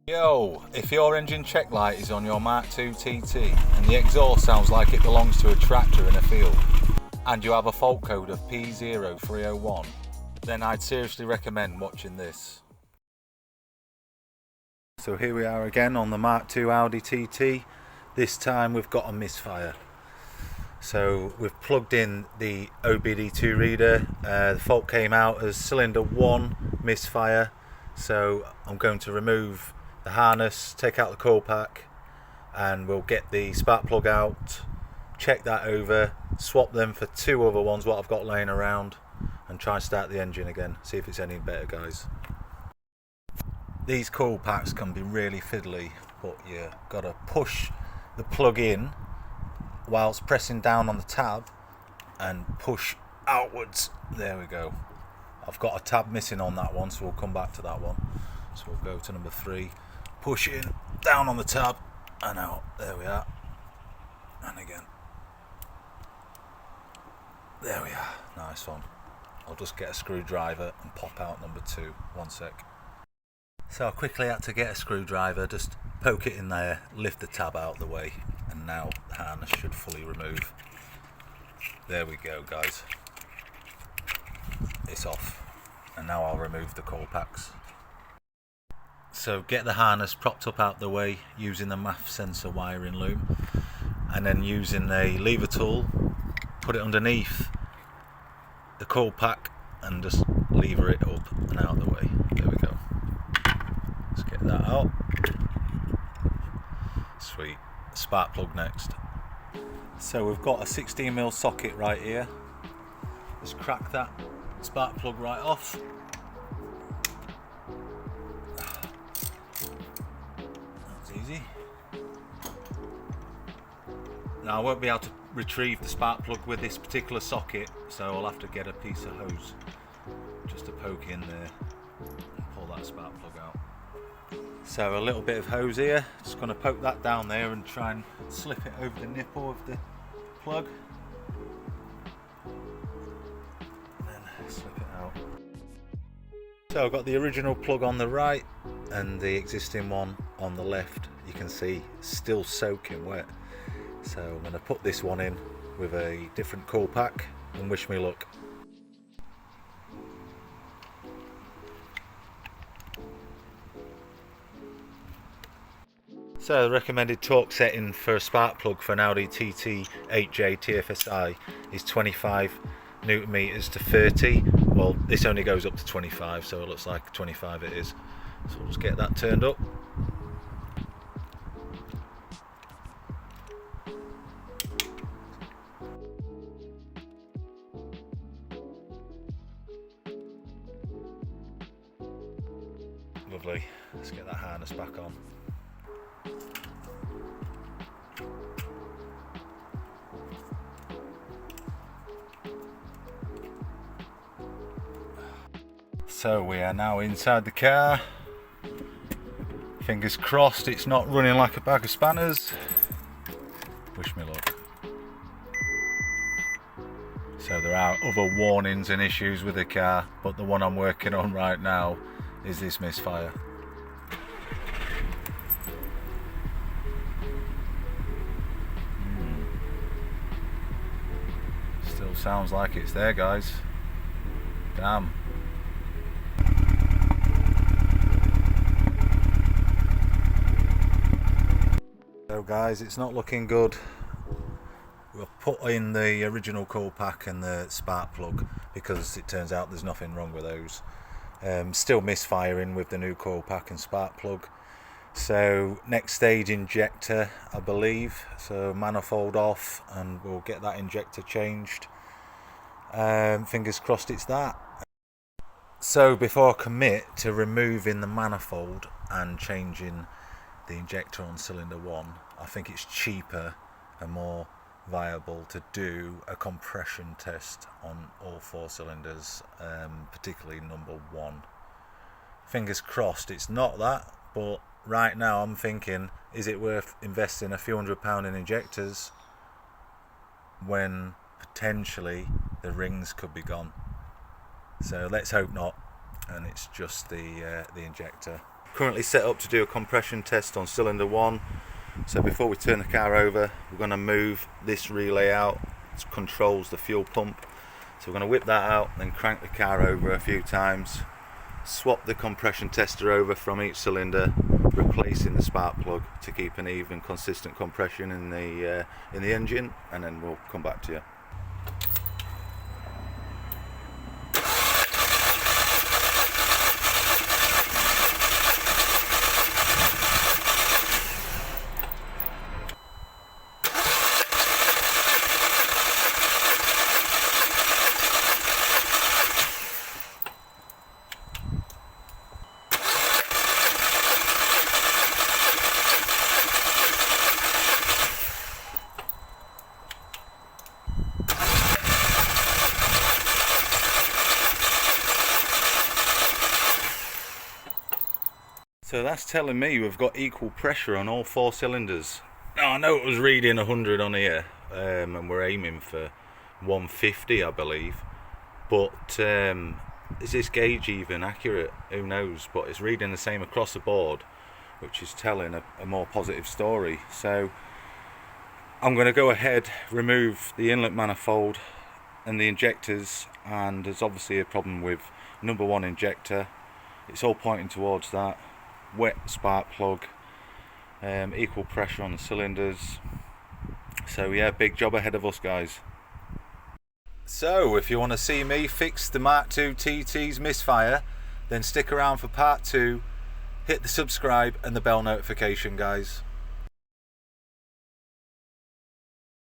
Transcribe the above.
Yo, if your engine check light is on your MK2 TT and the exhaust sounds like it belongs to a tractor in a field, and you have a fault code of P0301, then I'd seriously recommend watching this. So here we are again on the MK2 Audi TT. This time we've got a misfire. So we've plugged in the OBD2 reader. The fault came out as cylinder 1 misfire. So I'm going to remove the harness, take out the coil pack, and we'll get the spark plug out, check that over, swap them for two other ones what I've got laying around, and try and start the engine again, see if it's any better, guys. These coil packs can be really fiddly, but you gotta push the plug in whilst pressing down on the tab and push outwards. There we go. I've got a tab missing on that one, so we'll come back to that one. So we'll go to number 3, push in, down on the tab, and out. There we are. And again. There we are. Nice one. I'll just get a screwdriver and pop out number 2. One sec. So I quickly had to get a screwdriver, just poke it in there, lift the tab out of the way, and now the harness should fully remove. There we go, guys. It's off. And now I'll remove the coil packs. So get the harness propped up out the way using the MAF sensor wiring loom, and then using a lever tool, put it underneath the coil pack and just lever it up and out of the way. There we go. Let's get that out. Sweet. Spark plug next. So we've got a 16mm socket right here. Just crack that spark plug right off. That's easy. Now I won't be able to retrieve the spark plug with this particular socket, so I'll have to get a piece of hose just to poke in there and pull that spark plug out. So a little bit of hose here, just going to poke that down there and try and slip it over the nipple of the plug. And then slip it out. So I've got the original plug on the right and the existing one on the left. You can see still soaking wet. So I'm going to put this one in with a different coil pack and wish me luck. So the recommended torque setting for a spark plug for an Audi TT 8J TFSI is 25 Newton meters to 30. Well, this only goes up to 25, so it looks like 25 it is. So we'll just get that turned up. Lovely. Let's get that harness back on. So we are now inside the car. Fingers crossed it's not running like a bag of spanners. Wish me luck. So there are other warnings and issues with the car, but the one I'm working on right now is this misfire. Still sounds like it's there, guys. Damn. So guys, it's not looking good. We'll put in the original coil pack and the spark plug because it turns out there's nothing wrong with those. Still misfiring with the new coil pack and spark plug. So next stage, injector, I believe. So manifold off and we'll get that injector changed. Fingers crossed it's that. So before I commit to removing the manifold and changing the injector on cylinder 1, I think it's cheaper and more viable to do a compression test on all 4 cylinders, particularly number 1. Fingers crossed it's not that, but right now I'm thinking, is it worth investing a few £100 in injectors when potentially the rings could be gone? So let's hope not, and it's just the injector. Currently set up to do a compression test on cylinder 1. So before we turn the car over, we're going to move this relay out. It controls the fuel pump. So we're going to whip that out, then crank the car over a few times, swap the compression tester over from each cylinder, replacing the spark plug to keep an even, consistent compression in the engine, and then we'll come back to you. So that's telling me we've got equal pressure on all 4 cylinders. Now I know it was reading 100 on here, and we're aiming for 150 I believe, but is this gauge even accurate? Who knows, but it's reading the same across the board, which is telling a more positive story. So I'm going to go ahead, remove the inlet manifold and the injectors, and there's obviously a problem with number 1 injector. It's all pointing towards that. Wet spark plug, equal pressure on the cylinders. So yeah, big job ahead of us, guys. So if you want to see me fix the MK2 TT's misfire, then stick around for part 2. Hit the subscribe and the bell notification, guys.